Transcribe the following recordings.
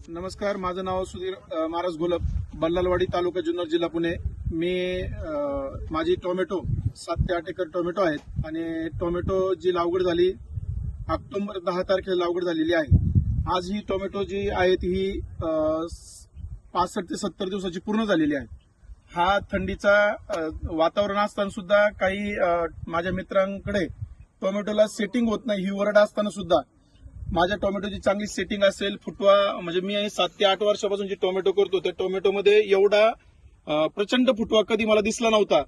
नमस्कार, माझं नाव सुधीर महाराज घोलप, बल्लालवाडी तालुका जुन्नर जिल्हा पुणे। मी माझी टोमॅटो 7 ते 8 एकर टोमॅटो आहेत आणि टोमॅटो जी लागवड झाली ऑक्टोबर 10 तारखेला लागवड झालेली आहे। आज ही टोमॅटो जी आहे ही 65 ते 70 दिवसाची पूर्ण झालेली आहे। हा थंडीचा वातावरण असताना सुद्धा काही माझ्या मित्रांकडे टोमॅटोला सेटिंग होत नाही ही ओरड असताना सुद्धा माझ्या टोमॅटोची चांगली सेटिंग असेल, फुटवा म्हणजे मी 7 ते 8 वर्षापासून जे टोमॅटो करतो त्या टोमॅटोमध्ये एवढा प्रचंड फुटवा कधी मला दिसला नव्हता।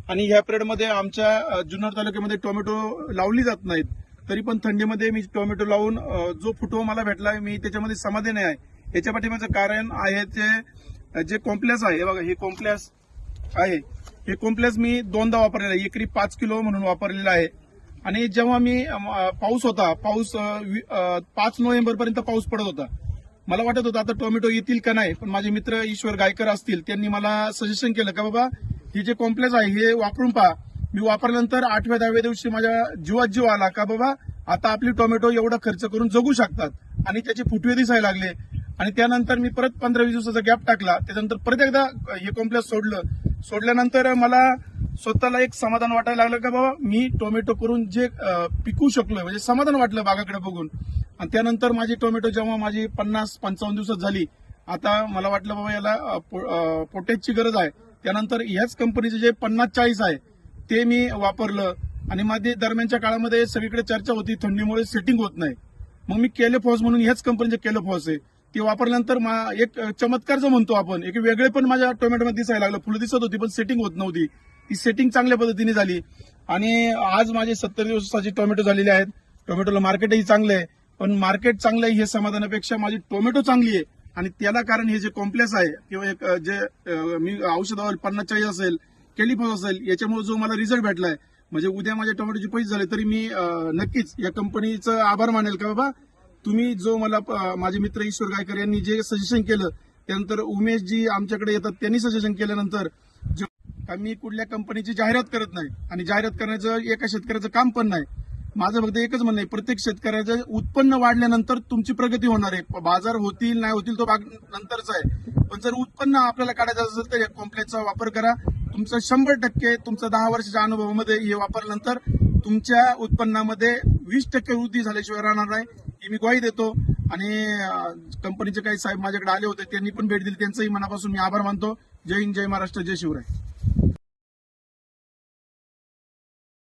आणि ह्या पिरियडमध्ये आमच्या जुन्नर तालुक्यामध्ये टोमॅटो लावली जात नाहीत, तरी पण थंडीमध्ये मी टोमॅटो लावून जो फुटवा मला भेटला मी त्याच्यामध्ये समाधानी आहे। याच्या पाठीमागचं कारण आहे ते जे कॉम्प्लेक्स आहे, बघा हे कॉम्प्लेक्स आहे, हे कॉम्प्लेक्स मी 2दा वापरलेला आहे, एकरी 5 किलो म्हणून वापरलेला आहे। आणि जेव्हा मी पाऊस 5 नोव्हेंबर पर्यंत पाऊस पडत होता, मला वाटत होतं आता टोमॅटो येतील का नाही, पण माझे मित्र ईश्वर गायकर असतील त्यांनी मला सजेशन केलं का बाबा हे जे कॉम्प्लेक्स आहे हे वापरून पहा। मी वापरल्यानंतर 8व्या 10व्या दिवशी माझ्या जीवात जीव आला का बाबा आता आपली टोमॅटो एवढा खर्च करून जगू शकतात आणि त्याचे फुटवे दिसायला लागले। आणि त्यानंतर मी परत 15-20 दिवसाचा गॅप टाकला, त्याच्यानंतर परत एकदा हे कॉम्प्लेक्स सोडल्यानंतर मला स्वतःला एक समाधान वाटायला लागलं का बाबा मी टोमॅटो करून जे पिकू शकलो, म्हणजे समाधान वाटलं बागाकडे बघून। आणि त्यानंतर माझी टोमॅटो जेव्हा माझी 50-55 दिवसात झाली, आता मला वाटलं बाबा याला पोटॅशची गरज आहे। त्यानंतर ह्याच कंपनीचे जे 50-40 आहे ते मी वापरलं आणि माझी दरम्यानच्या काळामध्ये सगळीकडे चर्चा होती थंडीमुळे सेटिंग होत नाही, मग मी केलोफॉस म्हणून ह्याच कंपनीचे केलोफॉस आहे ते वापरल्यानंतर एक चमत्कार जो म्हणतो आपण, एक वेगळे पण माझ्या टोमॅटोमध्ये दिसायला लागलं, फुलं दिसत होती पण सेटिंग होत नव्हती, ती सेटिंग चांगल्या पद्धतीने झाली। आणि आज माझे 70 दिवसाची टोमॅटो झालेली आहेत। टोमॅटोला मार्केटही चांगलं आहे, पण मार्केट चांगलं आहे हे समाधानापेक्षा माझी टोमॅटो चांगली आहे। आणि त्याला कारण हे जे कॉम्प्लेक्स आहे किंवा एक जे मी औषधावर 50-40 असेल, केलिफॉस असेल, याच्यामुळे जो मला रिझल्ट भेटलाय, म्हणजे उद्या माझ्या टोमॅटोचे पैसे झाले तरी मी नक्कीच या कंपनीचं आभार मानेल का बाबा तुम्ही जो मला माझे मित्र ईश्वर गायकर यांनी जे सजेशन केलं, त्यानंतर उमेश जी आमच्याकडे येतात त्यांनी सजेशन केल्यानंतर मी कुठल्या कंपनीची जाहिरात करत नाही आणि जाहिरात करण्याचं एका शेतकऱ्याचं काम पण नाही। माझं फक्त एकच म्हणणं आहे, प्रत्येक शेतकऱ्याचं उत्पन्न वाढल्यानंतर तुमची प्रगती होणार आहे। बाजार होतील नाही होतील तो भाग नंतरचा आहे, पण जर उत्पन्न आपल्याला काढायचं असेल तर या कॉम्प्लेक्सचा वापर करा। तुमचं 100% तुमचं 10 वर्षाच्या अनुभवामध्ये हे वापरल्यानंतर तुमच्या उत्पन्नामध्ये 20% वृद्धी झाल्याशिवाय राहणार नाही, ही मी ग्वाही देतो। आणि कंपनीचे काही साहेब माझ्याकडे आले होते, त्यांनी पण भेट दिली, त्यांचंही मनापासून मी आभार मानतो। जय हिंद, जय महाराष्ट्र, जय शिवराय।